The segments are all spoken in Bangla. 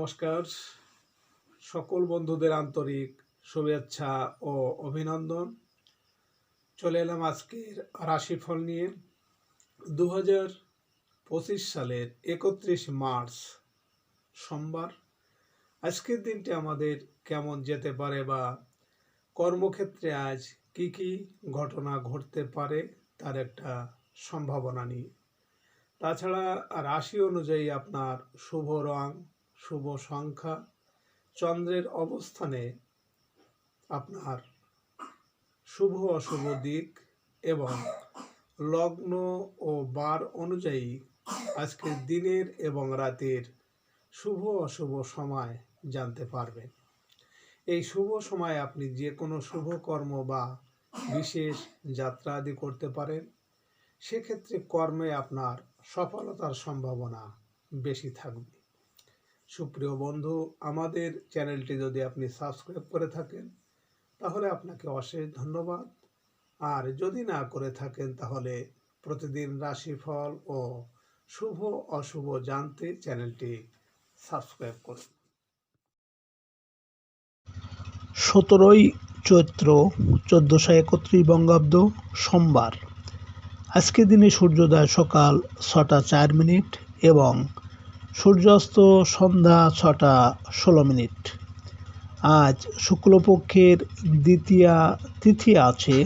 নমস্কার। সকল বন্ধুদের আন্তরিক শুভেচ্ছা ও অভিনন্দন। চলে এলাম আজকের রাশিফল নিয়ে। 2025 সালের 31 মার্চ সোমবার। আজকের দিনটি আমাদের কেমন যেতে পারে বা কর্মক্ষেত্রে আজ কি কি ঘটনা ঘটতে পারে তার একটা সম্ভাবনা নিয়ে। তাছাড়া রাশি অনুযায়ী আপনার শুভ রং, শুভ সংখ্যা, চন্দ্রের অবস্থানে আপনার শুভ অশুভ দিক এবং লগ্ন ও বার অনুযায়ী আজকের দিনের এবং রাতের শুভ অশুভ সময় জানতে পারবেন। এই শুভ সময়ে আপনি যে কোনো শুভ কর্ম বা বিশেষ যাত্রা আদি করতে পারেন। সেক্ষেত্রে কর্মে আপনার সফলতার সম্ভাবনা বেশি থাকবে। সুপ্রিয় বন্ধু, আমাদের চ্যানেলটি যদি আপনি সাবস্ক্রাইব করে থাকেন তাহলে আপনাকে অশেষ ধন্যবাদ। আর যদি না করে থাকেন তাহলে প্রতিদিন রাশিফল ও শুভ অশুভ জানতে চ্যানেলটি সাবস্ক্রাইব করুন। 17ই চৈত্র 1431 বঙ্গাব্দ সোমবার। আজকের দিনে সূর্যোদয় সকাল 6টা 4 মিনিট এবং সূর্যাস্ত সন্ধ্যা 6টা 16 মিনিট। আজ শুক্লপক্ষের দ্বিতীয়া তিথি আছে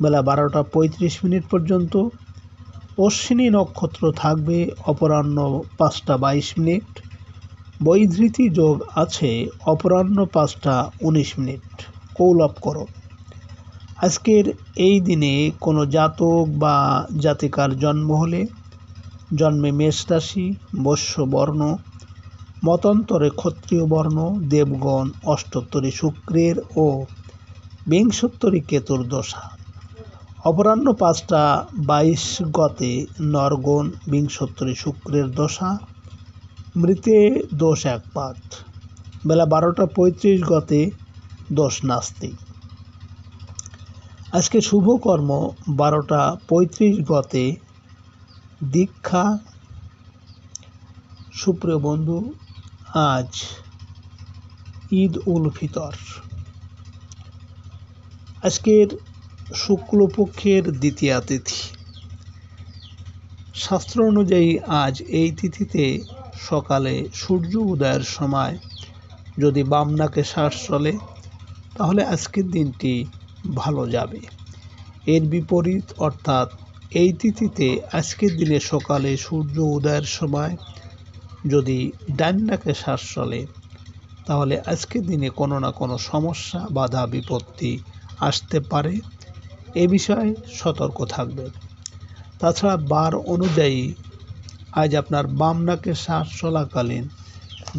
বেলা 12টা 35 মিনিট পর্যন্ত। অশ্বিনী নক্ষত্র থাকবে অপরাহ্ন 5টা 22 মিনিট। বৈধৃতি যোগ আছে অপরাহ্ন 5টা 19 মিনিট। কৌলবকরণ। আজকের এই দিনে কোনো জাতক বা জাতিকার জন্ম হলে জন্মে মেষ রাশি, বৈশ্য বর্ণ, মতান্তরে ক্ষত্রিয় বর্ণ, দেবগণ, অষ্টোত্তরী শুক্রের ও বিংশোত্তরী কেতুর দশা। অপরাহ্ন 5টা 22 গতে নরগণ, বিংশোত্তরী শুক্রের দশা, মৃতে দোষ একপাত। বেলা 12টা 35 গতে দোষ নাস্তিক। আজকে শুভ কর্ম 12টা 35 গতে দীক্ষা। সুপ্রিয় বন্ধু, আজ ঈদ উল ফিতর। আজকের শুক্লপক্ষের দ্বিতীয়া তিথি। শাস্ত্র অনুযায়ী আজ এই তিথিতে সকালে সূর্য উদয়ের সময় যদি বাম নাকে শ্বাস চলে তাহলে আজকের দিনটি ভালো যাবে। এর বিপরীত অর্থাৎ এই তিথিতে আজকের দিনে সকালে সূর্য উদয়ের সময় যদি ডান নাকে শ্বাস চলে তাহলে আজকের দিনে কোনো না কোনো সমস্যা, বাধা, বিপত্তি আসতে পারে। এ বিষয়ে সতর্ক থাকবেন। তাছাড়া বার অনুযায়ী আজ আপনার বাম নাকে শ্বাস চলাকালীন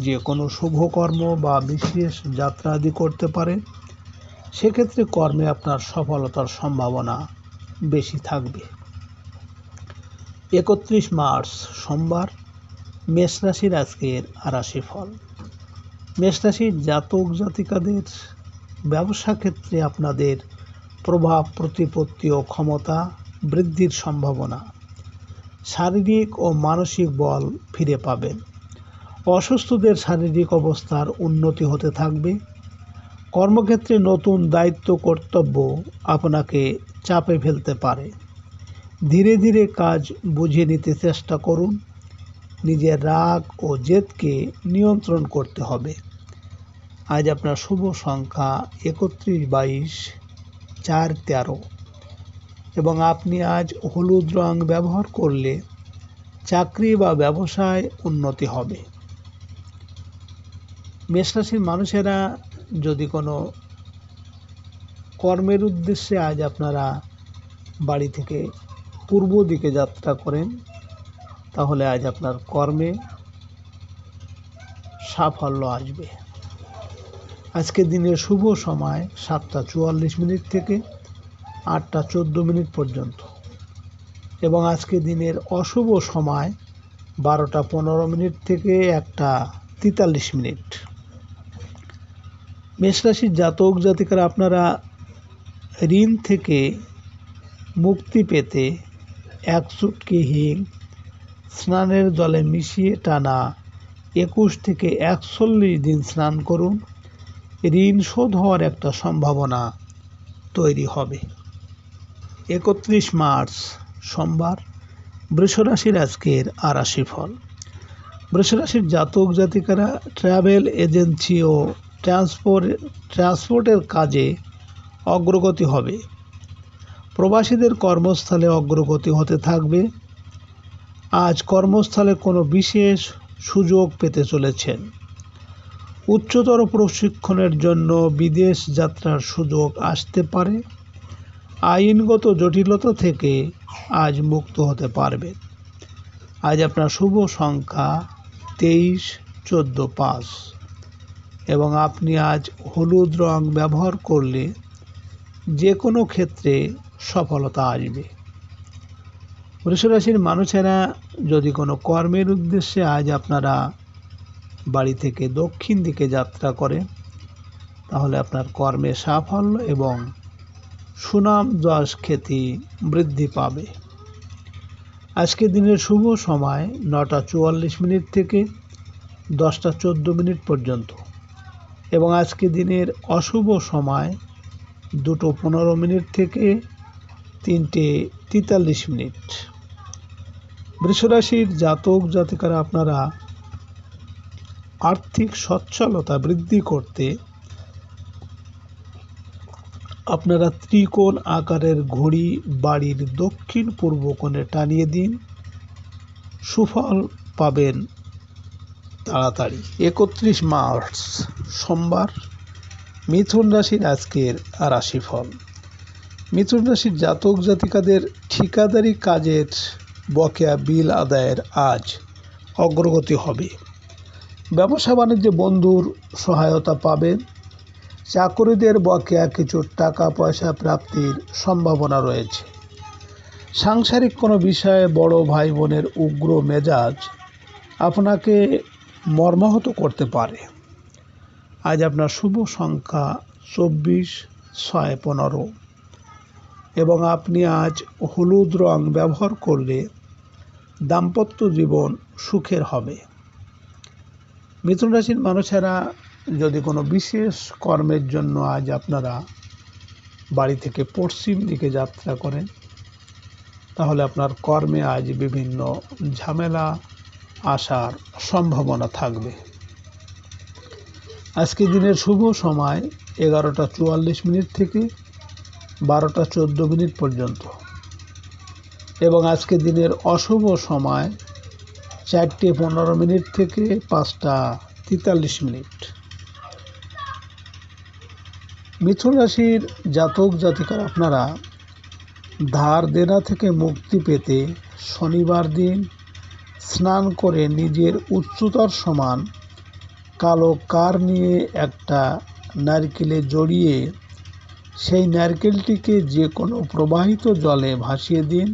যে কোনো শুভকর্ম বা বিশেষ যাত্রা আদি করতে পারেন। সেক্ষেত্রে কর্মে আপনার সফলতার সম্ভাবনা বেশি থাকবে। 31 মার্চ সোমবার। মেষ রাশির আজকের রাশিফল। মেষ রাশির জাতক জাতিকাদের ব্যবসা ক্ষেত্রে আপনাদের প্রভাব, প্রতিপত্তি ও ক্ষমতা বৃদ্ধির সম্ভাবনা। শারীরিক ও মানসিক বল ফিরে পাবেন। অসুস্থদের শারীরিক অবস্থার উন্নতি হতে থাকবে। কর্মক্ষেত্রে নতুন দায়িত্ব কর্তব্য আপনাকে চাপে ফেলতে পারে। ধীরে ধীরে কাজ বুঝে নিতে চেষ্টা করুন। নিজের রাগ ও জেদকে নিয়ন্ত্রণ করতে হবে। আজ আপনার শুভ সংখ্যা 31, 22, 4, 13 এবং আপনি আজ হলুদ রং ব্যবহার করলে চাকরি বা ব্যবসায় উন্নতি হবে। মেষরাশির মানুষেরা যদি কোনো কর্মের উদ্দেশ্যে আজ আপনারা বাড়ি থেকে পূর্ব দিকে যাত্রা করেন তাহলে আজ আপনার কর্মে সাফল্য আসবে। আজকের দিনের শুভ সময় 7টা 44 মিনিট থেকে 8টা 14 মিনিট পর্যন্ত এবং আজকের দিনের অশুভ সময় 12টা 15 মিনিট থেকে 1টা 43 মিনিট। মেষরাশির জাতক জাতিকারা আপনারা ঋণ থেকে মুক্তি পেতে 1 চুটকি হিং স্নানের জলে মিশিয়ে টানা 21 থেকে 41 দিন স্নান করুন, ঋণ শোধ হওয়ার একটা সম্ভাবনা তৈরি হবে। 31 মার্চ সোমবার, বৃষরাশির আজকের আর রাশিফল। বৃষরাশির জাতক জাতিকারা ট্রাভেল এজেন্সি ও ট্রান্সপোর্টের কাজে অগ্রগতি হবে। প্রবাসীদের কর্মস্থলে অগ্রগতি হতে থাকবে। আজ কর্মস্থলে কোনো বিশেষ সুযোগ পেতে চলেছেন। উচ্চতর প্রশিক্ষণের জন্য বিদেশ যাত্রার সুযোগ আসতে পারে। আইনগত জটিলতা থেকে আজ মুক্ত হতে পারবেন। আজ আপনার শুভ সংখ্যা 23, 14, 5 এবং আপনি আজ হলুদ রং ব্যবহার করলে যে কোনো ক্ষেত্রে সফলতা আসবে। বৃষরাশির মানুষেরা যদি কোনো কর্মের উদ্দেশ্যে আজ আপনারা বাড়ি থেকে দক্ষিণ দিকে যাত্রা করেন, তাহলে আপনার কর্মে সাফল্য এবং সুনাম যশ খ্যাতি বৃদ্ধি পাবে। আজকের দিনের শুভ সময় 9টা 44 মিনিট থেকে 10টা 14 মিনিট পর্যন্ত এবং আজকের দিনের অশুভ সময় 2টো 15 মিনিট থেকে 3টে 43 মিনিট। বৃষরাশির জাতক জাতিকারা আপনারা আর্থিক সচ্ছলতা বৃদ্ধি করতে আপনারা ত্রিকোণ আকারের ঘড়ি বাড়ির দক্ষিণ পূর্ব কোণে টানিয়ে দিন, সুফল পাবেন তাড়াতাড়ি। 31 মার্চ সোমবার, মিথুন রাশির আজকের রাশিফল। মিথুন রাশির জাতক জাতিকাদের ঠিকাদারি কাজের বকেয়া বিল আদায়ের আজ অগ্রগতি হবে। ব্যবসা বাণিজ্যে বন্ধুর সহায়তা পাবেন। চাকরিদের বকেয়া কিছু টাকা পয়সা প্রাপ্তির সম্ভাবনা রয়েছে। সাংসারিক কোনো বিষয়ে বড় ভাই বোনের উগ্র মেজাজ আপনাকে মর্মাহত করতে পারে। আজ আপনার শুভ সংখ্যা 24, 6, 15 এবং আপনি আজ হলুদ রং ব্যবহার করলে দাম্পত্য জীবন সুখের হবে। মিথুন রাশির মানুষেরা যদি কোনো বিশেষ কর্মের জন্য আজ আপনারা বাড়ি থেকে পশ্চিম দিকে যাত্রা করেন, তাহলে আপনার কর্মে আজ বিভিন্ন ঝামেলা আসার সম্ভাবনা থাকবে। আজকে দিনের শুভ সময় 11টা 44 মিনিট থেকে 12টা 14 মিনিট পর্যন্ত এবং আজকে দিনের অশুভ সময় 4টে 15 মিনিট থেকে 5টা 43 মিনিট। মিথুন রাশির জাতক জাতিকারা আপনারা ধার দেনা থেকে মুক্তি পেতে শনিবার দিন স্নান করে নিজের উচ্চতার সমান কালো কার নিয়ে একটা নারকেলে জড়িয়ে সেই নারকেলটিকে যে কোনো প্রবাহিত জলে ভাসিয়ে দিন।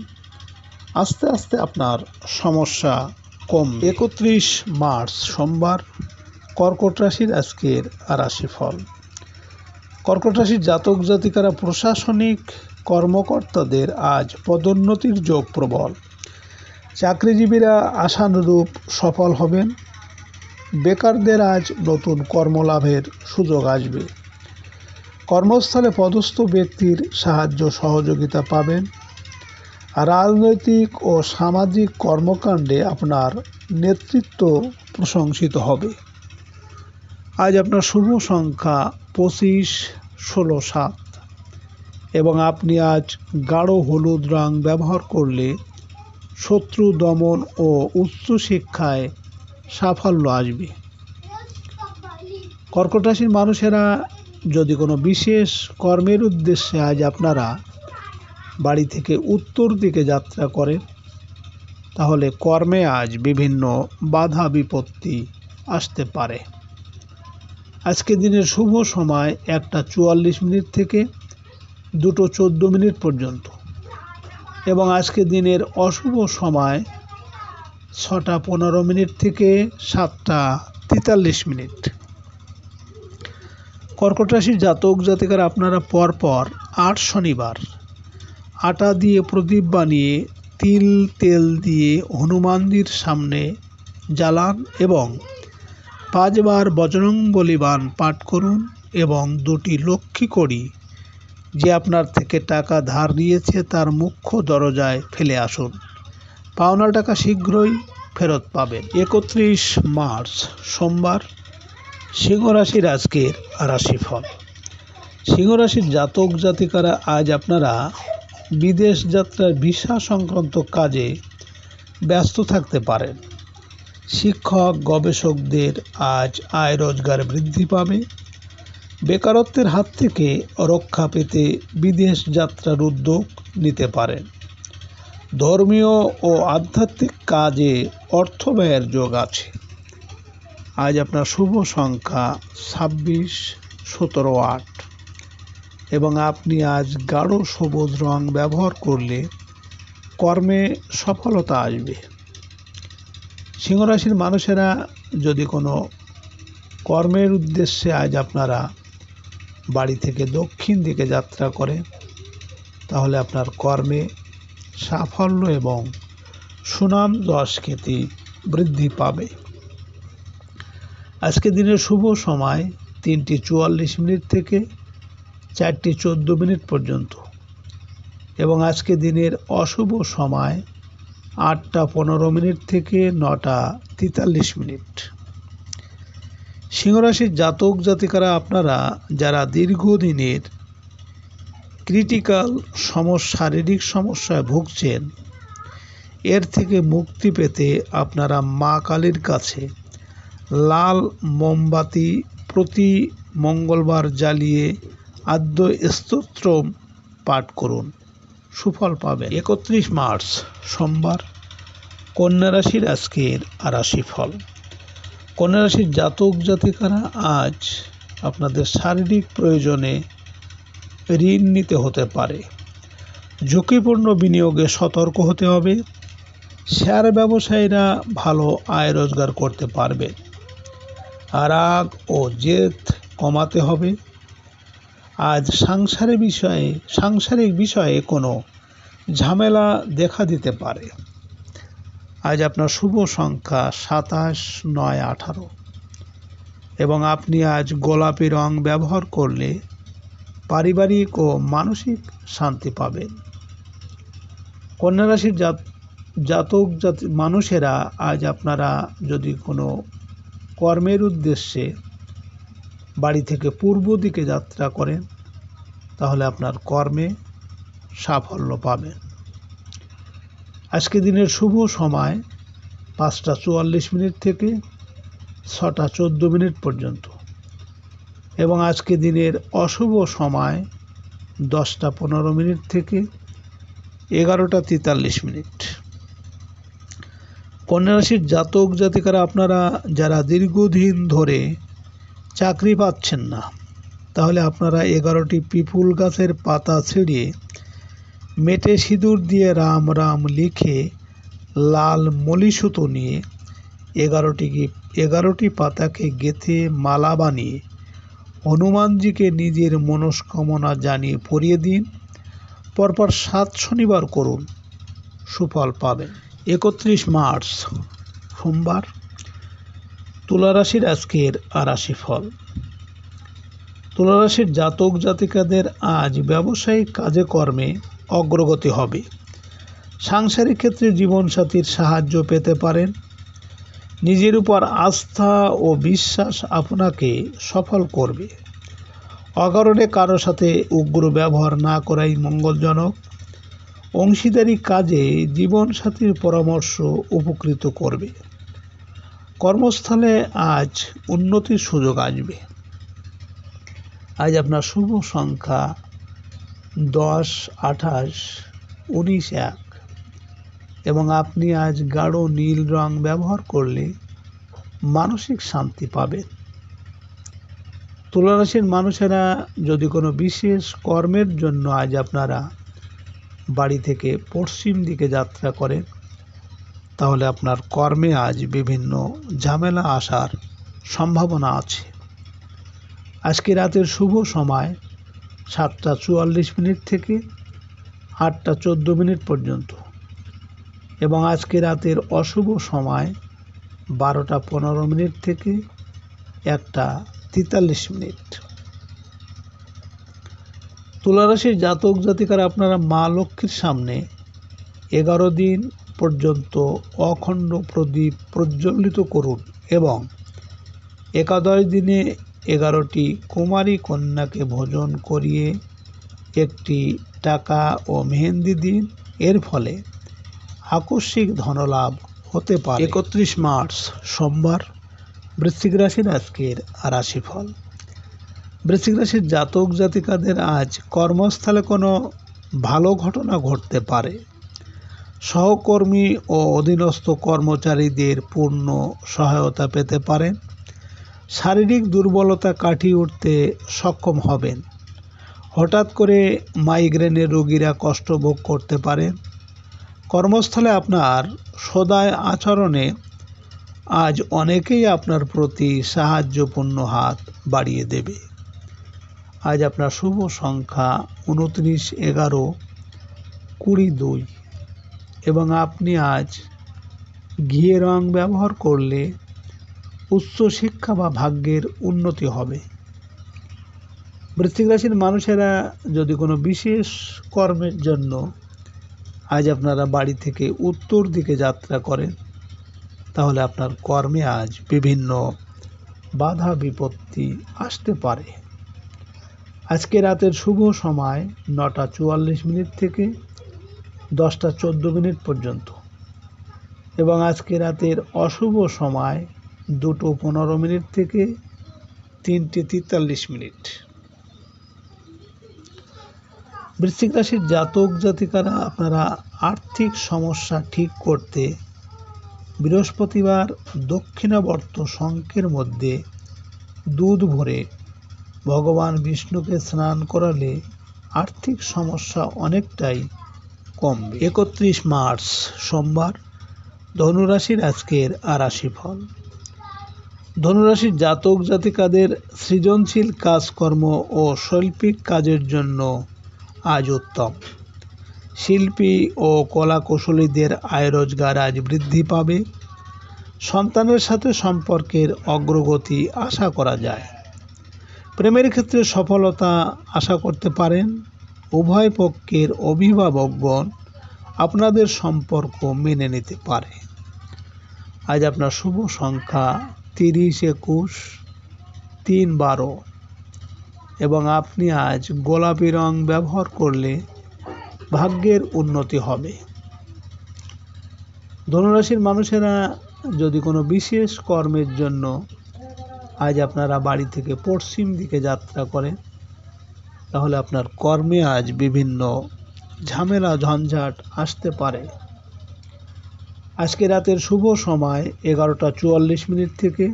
আস্তে আস্তে আপনার সমস্যা কমবে। 31 মার্চ সোমবার, কর্কট রাশির আজকের রাশিফল। কর্কট রাশির জাতক জাতিকারা প্রশাসনিক কর্মকর্তাদের আজ পদোন্নতির যোগ প্রবল। চাকরিজীবীরা আশানুরূপ সফল হবেন। বেকারদের আজ নতুন কর্মলাভের সুযোগ আসবে। কর্মস্থলে পদস্থ ব্যক্তির সাহায্য সহযোগিতা পাবেন। রাজনৈতিক ও সামাজিক কর্মকাণ্ডে আপনার নেতৃত্ব প্রশংসিত হবে। আজ আপনার শুভ সংখ্যা 25, 16, 7 এবং আপনি আজ গাঢ় হলুদ রং ব্যবহার করলে শত্রু দমন ও উচ্চশিক্ষায় সাফল্য আসবে। কর্কট রাশির মানুষেরা যদি কোনো বিশেষ কর্মের উদ্দেশ্যে আজ আপনারা বাড়ি থেকে উত্তর দিকে যাত্রা করেন, তাহলে কর্মে আজ বিভিন্ন বাধা বিপত্তি আসতে পারে। আজকে দিনের শুভ সময় 1টা 44 মিনিট থেকে 2টো 14 মিনিট পর্যন্ত এবং আজকে দিনের অশুভ সময় 6টা 15 মিনিট থেকে 7টা 43 মিনিট। কর্কট রাশির জাতক জাতিকারা আপনারা পরপর 8 শনিবার আটা দিয়ে প্রদীপ বানিয়ে তেল দিয়ে হনুমানজির সামনে জ্বালান এবং 5 বার বজরং বলিবান পাঠ করুন এবং 2টি লক্ষ্মী কড়ি যে আপনার থেকে টাকা ধার নিয়েছে তার মুখ্য দরজায় ফেলে আসুন। পাওনা টাকা শীঘ্রই ফেরত পাবেন। 31 মার্চ সোমবার, সিংহ রাশির আজকের রাশিফল। সিংহ রাশির জাতক জাতিকারা আজ আপনারা বিদেশ যাত্রার ভিসা সংক্রান্ত কাজে ব্যস্ত থাকতে পারেন। শিক্ষক গবেষকদের আজ আয় রোজগার বৃদ্ধি পাবে। বেকারত্বের হাত থেকে রক্ষা পেতে বিদেশ যাত্রার উদ্যোগ নিতে পারেন। ধর্মীয় ও আধ্যাত্মিক কাজে অর্থ ব্যয়ের যোগ আছে। আজ আপনার শুভ সংখ্যা 26, 17, 8 এবং আপনি আজ গাঢ় সবুজ রং ব্যবহার করলে কর্মে সফলতা আসবে। সিংহ রাশির মানুষেরা যদি কোনো কর্মের উদ্দেশ্যে আজ আপনারা বাড়ি থেকে দক্ষিণ দিকে যাত্রা করেন তাহলে আপনার কর্মে সাফল্য এবং সুনাম যশ খ্যাতি বৃদ্ধি পাবে। আজকে দিনের শুভ সময় 3:44 থেকে 4:14 পর্যন্ত এবং আজকে দিনের অশুভ সময় 8:15 থেকে 9:43। সিংহ রাশির জাতক জাতিকারা আপনারা যারা দীর্ঘদিনের ক্রিটিক্যাল শারীরিক সমস্যায় ভুগছেন এর থেকে মুক্তি পেতে আপনারা মা কালীর কাছে লাল মোমবাতি প্রতি মঙ্গলবার জ্বালিয়ে আদ্য স্তোত্র পাঠ করুন, সুফল পাবেন। 31 মার্চ সোমবার, কন্যা রাশির আজকের রাশিফল। কন্যা রাশির জাতক জাতিকারা আজ আপনাদের শারীরিক প্রয়োজনে ঋণ নিতে হতে পারে। ঝুঁকিপূর্ণ বিনিয়োগে সতর্ক হতে হবে। শেয়ার ব্যবসায়ীরা ভালো আয় রোজগার করতে পারবে। রাগ ও জেদ কমাতে হবে। আজ সাংসারিক বিষয়ে কোনো ঝামেলা দেখা দিতে পারে। আজ আপনার শুভ সংখ্যা 27, 9, 18 এবং আপনি আজ গোলাপি রং ব্যবহার করলে পারিবারিক ও মানসিক শান্তি পাবেন। কন্যা রাশির জাতক মানুষেরা আজ আপনারা যদি কোনো কর্মের উদ্দেশ্যে বাড়ি থেকে পূর্ব দিকে যাত্রা করেন তাহলে আপনার কর্মে সাফল্য পাবেন। আজকে দিনের শুভ সময় 5:44 থেকে 6:14 পর্যন্ত এবং আজকে দিনের অশুভ সময় 10:15 থেকে 11:43। কন্যা রাশির জাতক জাতিকারা আপনারা যারা দীর্ঘদিন ধরে চাকরি পাচ্ছেন না তাহলে আপনারা 11টি পিপুল গাছের পাতা ছিঁড়িয়ে মেটে সিঁদুর দিয়ে রাম রাম লিখে লাল মলি সুতো নিয়ে 11টি পাতাকে গেঁথে মালা বানিয়ে হনুমানজিকে নিজের মনস্কামনা জানিয়ে পরিয়ে দিন। পরপর 7 শনিবার করুন, সুফল পাবেন। 31 মার্চ সোমবার, তুলা রাশির আজকের রাশিফল। তুলা রাশির জাতক জাতিকাদের আজ ব্যবসায়িক কাজে কর্মে অগ্রগতি হবে। সাংসারিক ক্ষেত্রে জীবনসাথীর সাহায্য পেতে পারেন। নিজের উপর আস্থা ও বিশ্বাস আপনাকে সফল করবে। অকারণে কারো সাথে উগ্র ব্যবহার না করাই মঙ্গলজনক। অংশীদারি কাজে জীবনসাথীর পরামর্শ উপকৃত করবে। কর্মস্থলে আজ উন্নতির সুযোগ আসবে। আজ আপনার শুভ সংখ্যা 10, 28, 19, 1 এবং আপনি আজ গাঢ় নীল রং ব্যবহার করলে মানসিক শান্তি পাবেন। তুলা রাশির মানুষেরা যদি কোনো বিশেষ কর্মের জন্য আজ আপনারা বাড়ি থেকে পশ্চিম দিকে যাত্রা করেন তাহলে আপনার কর্মে আজ বিভিন্ন ঝামেলা আসার সম্ভাবনা আছে। আজকে রাতের শুভ সময় 7:44 থেকে 8:14 পর্যন্ত এবং আজকে রাতের অশুভ সময় 12:15 থেকে 1:43। তুলারাশির জাতক জাতিকারা আপনারা মা লক্ষ্মীর সামনে 11 দিন পর্যন্ত অখণ্ড প্রদীপ প্রজ্বলিত করুন এবং একাদশ দিনে 11টি কুমারী কন্যাকে ভোজন করিয়ে একটি টাকা ও মেহেন্দি দিন। এর ফলে আকস্মিক ধনলাভ হতে পারে। 31 মার্চ সোমবার, বৃশ্চিক রাশির আজকের রাশিফল। বৃশ্চিক রাশির জাতক জাতিকাদের আজ কর্মস্থলে কোনো ভালো ঘটনা ঘটতে পারে। সহকর্মী ও অধীনস্থ কর্মচারীদের পূর্ণ সহায়তা পেতে পারেন। শারীরিক দুর্বলতা কাটিয়ে উঠতে সক্ষম হবেন। হঠাৎ করে মাইগ্রেনের রোগীরা কষ্ট ভোগ করতে পারেন। কর্মস্থলে আপনার সদয় আচরণে আজ অনেকেই আপনার প্রতি সাহায্যপূর্ণ হাত বাড়িয়ে দেবে। আজ আপনার শুভ সংখ্যা 29, 11, 22 এবং আপনি আজ ঘিয়ে রং ব্যবহার করলে উচ্চশিক্ষা বা ভাগ্যের উন্নতি হবে। বৃশ্চিক রাশির মানুষেরা যদি কোনো বিশেষ কর্মের জন্য আজ আপনারা বাড়ি থেকে উত্তর দিকে যাত্রা করেন, তাহলে আপনার কর্মে আজ বিভিন্ন বাধা বিপত্তি আসতে পারে। আজকে রাতের শুভ সময় 9:44 থেকে 10:14 পর্যন্ত এবং আজকে রাতের অশুভ সময় 2:15 থেকে 3:43। বৃশ্চিক রাশির জাতক জাতিকারা আপনারা আর্থিক সমস্যা ঠিক করতে বৃহস্পতিবার দক্ষিণাবর্ত শঙ্খের মধ্যে দুধ ভরে ভগবান বিষ্ণুকে স্নান করালে আর্থিক সমস্যা অনেকটাই কমবে। 31 মার্চ সোমবার, ধনুরাশির আজকের রাশিফল। ধনুরাশির জাতক জাতিকাদের সৃজনশীল কাজকর্ম ও শৈল্পিক কাজের জন্য আজ উত্তম। শিল্পী ও কলাকুশলীদের আয় রোজগার আজ বৃদ্ধি পাবে। সন্তানের সাথে সম্পর্কের অগ্রগতি আশা করা যায়। প্রেমের ক্ষেত্রে সফলতা আশা করতে পারেন। উভয় পক্ষের অভিভাবকগণ আপনাদের সম্পর্ক মেনে নিতে পারে। আজ আপনার শুভ সংখ্যা 30, 21, 3, 12 এবং আপনি আজ গোলাপি রং ব্যবহার করলে ভাগ্যের উন্নতি হবে। ধনুরাশির মানুষেরা যদি কোনো বিশেষ কর্মের জন্য আজ আপনারা বাড়ি থেকে পশ্চিম দিকে যাত্রা করেন, তাহলে আপনার কর্মে আজ বিভিন্ন ঝামেলা ঝঞ্ঝাট আসতে পারে। আজকে রাতের শুভ সময় 11:44 থেকে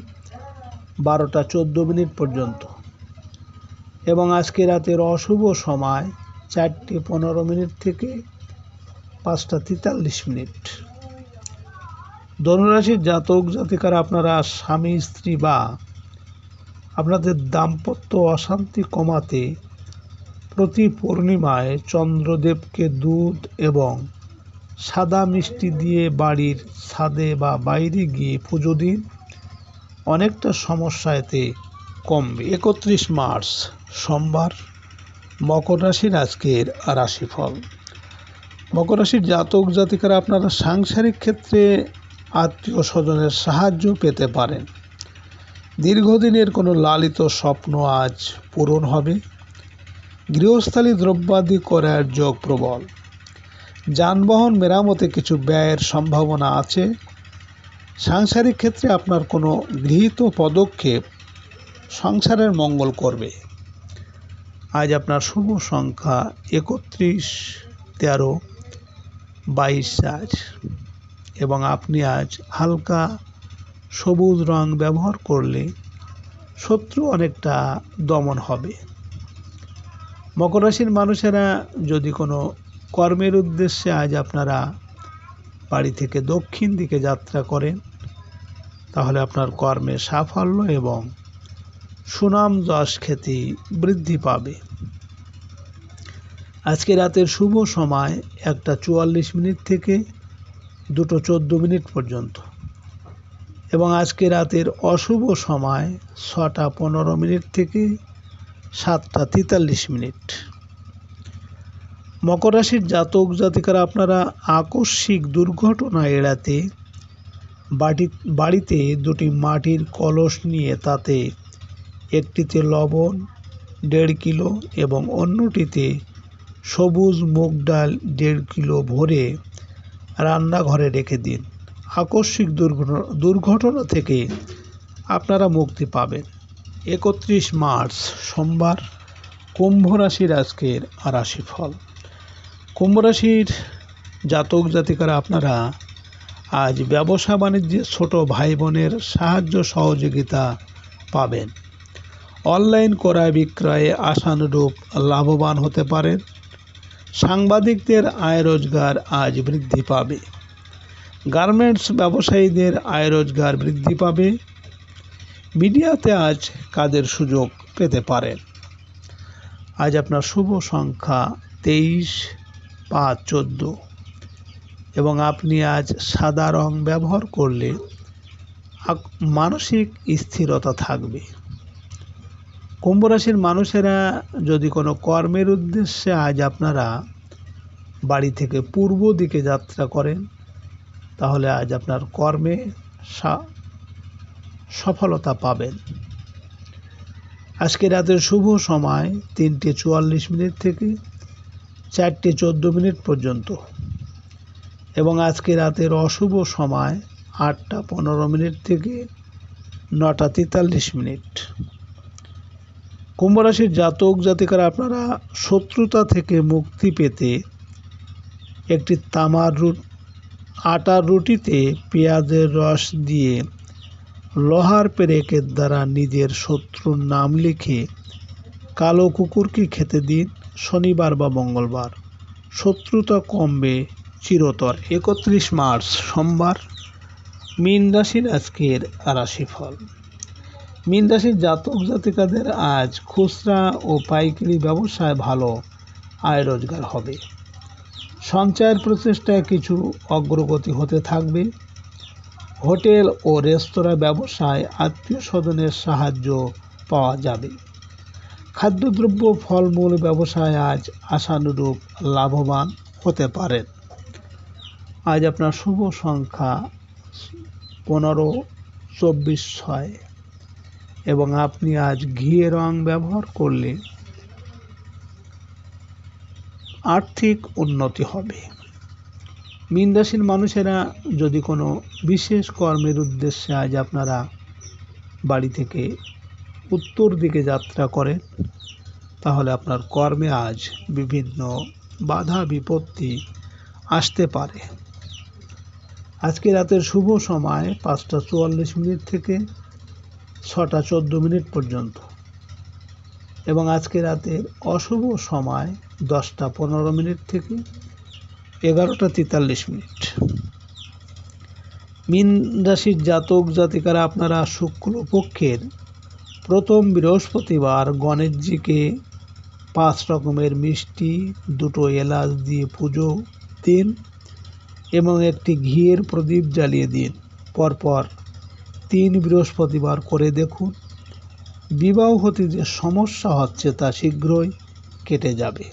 12:14 পর্যন্ত এবং আজকে রাতের অশুভ সময় 4:15 থেকে 5:43। ধনুরাশির জাতক জাতিকারা আপনারা স্বামী স্ত্রী বা আপনাদের দাম্পত্য অশান্তি কমাতে প্রতি পূর্ণিমায় চন্দ্রদেবকে দুধ এবং সাদা মিষ্টি দিয়ে বাড়ির ছাদে বা বাইরে গিয়ে পুজো দিন। অনেকটা সমস্যা এতে কমবে। 31 মার্চ সোমবার, মকর রাশির আজকের রাশিফল। মকর রাশির জাতক জাতিকারা আপনারা সাংসারিক ক্ষেত্রে আত্মীয় স্বজনের সাহায্য পেতে পারেন। দীর্ঘদিনের কোনো লালিত স্বপ্ন আজ পূরণ হবে। গৃহস্থালী দ্রব্যাদি ক্রয়ের যোগ প্রবল। যানবাহন মেরামতে কিছু ব্যয়ের সম্ভাবনা আছে। সাংসারিক ক্ষেত্রে আপনার কোনো গৃহীত পদক্ষেপ সংসারের মঙ্গল করবে। আজ আপনার শুভ সংখ্যা 31, 13, 22 এবং আপনি আজ হালকা সবুজ রং ব্যবহার করলে শত্রু অনেকটা দমন হবে। মকর রাশির মানুষেরা যদি কোনো কর্মের উদ্দেশ্যে আজ আপনারা বাড়ি থেকে দক্ষিণ দিকে যাত্রা করেন, তাহলে আপনার কর্মে সাফল্য এবং সুনাম যশ খ্যাতি বৃদ্ধি পাবে। আজকে রাতের শুভ সময় 1:44 থেকে 2:14 পর্যন্ত এবং আজকে রাতের অশুভ সময় 6টা 15 মিনিট থেকে 7টা 43 মিনিট। মকর রাশির জাতক জাতিকারা আপনারা আকস্মিক দুর্ঘটনা এড়াতে বাড়িতে দুটি মাটির কলস নিয়ে তাতে একটিতে লবণ 1.5 কিলো এবং অন্যটিতে সবুজ মুগ ডাল 1.5 কিলো ভরে রান্নাঘরে রেখে দিন। আকস্মিক দুর্ঘটনা থেকে আপনারা মুক্তি পাবেন। 31 মার্চ সোমবার, কুম্ভ রাশির আজকের রাশিফল। কুম্ভ রাশির জাতক জাতিকারা আপনারা আজ ব্যবসা বাণিজ্যে ছোট ভাই বোনের সাহায্য সহযোগিতা পাবেন। অনলাইন ক্রয় বিক্রয়ে আশানুরূপ লাভবান হতে পারেন। সাংবাদিকদের আয় রোজগার আজ বৃদ্ধি পাবে। গার্মেন্টস ব্যবসায়ীদের আয় রোজগার বৃদ্ধি পাবে। মিডিয়াতে আজ কাজের সুযোগ পেতে পারেন। আজ আপনার শুভ সংখ্যা 23, 5, 14 এবং আপনি আজ সাদা রং ব্যবহার করলে মানসিক স্থিরতা থাকবে। কুম্ভ রাশির মানুষেরা যদি কোনো কর্মের উদ্দেশ্যে আজ আপনারা বাড়ি থেকে পূর্ব দিকে যাত্রা করেন, তাহলে আজ আপনার কর্মে সফলতা পাবেন। আজকে রাতের শুভ সময় 3:44 থেকে 4:14 পর্যন্ত এবং আজকে রাতের অশুভ সময় 8টা 15 থেকে 9টা 43। কুম্ভ রাশির জাতক জাতিকারা আপনারা শত্রুতা থেকে মুক্তি পেতে একটি তামার আটার রুটিতে পেঁয়াজের রস দিয়ে লোহার পেরেকের দ্বারা নিজের শত্রুর নাম লিখে কালো কুকুরকে খেতে দিন শনিবার বা মঙ্গলবার। শত্রুতা কমবে চিরতর। 31 মার্চ সোমবার, মীন রাশির আজকের রাশিফল। মীন রাশির জাতক জাতিকাদের আজ খুচরা ও পাইকারি ব্যবসায় ভালো আয় রোজগার হবে। সঞ্চয়ের প্রচেষ্টায় কিছু অগ্রগতি হতে থাকবে। হোটেল ও রেস্তোরাঁ ব্যবসায় আত্মীয় স্বজনের সাহায্য পাওয়া যাবে। খাদ্যদ্রব্য ফলমূল ব্যবসায় আজ আশানুরূপ লাভবান হতে পারেন। আজ আপনার শুভ সংখ্যা 15, 24, 6 এবং আপনি আজ ঘিয়ে রং ব্যবহার করলে আর্থিক উন্নতি হবে। মীন রাশির মানুষেরা যদি কোনো বিশেষ কর্মের উদ্দেশ্যে আজ আপনারা বাড়ি থেকে উত্তর দিকে যাত্রা করেন, তাহলে আপনার কর্মে আজ বিভিন্ন বাধা বিপত্তি আসতে পারে। আজকে রাতের শুভ সময় 5টা 44 থেকে 6টা 14 পর্যন্ত এবং আজকে রাতের অশুভ সময় 10টা 15 থেকে 11টা 43। মীন রাশির জাতক জাতিকারা আপনারা শুক্লপক্ষের প্রথম বৃহস্পতিবার গণেশজিকে 5 রকমের মিষ্টি, 2টো এলাচ দিয়ে পুজো দিন এবং একটি ঘিয়ের প্রদীপ জ্বালিয়ে দিন। পরপর 3 বৃহস্পতিবার করে দেখুন। বিবাহ হতে যে সমস্যা হচ্ছে তা শীঘ্রই কেটে যাবে।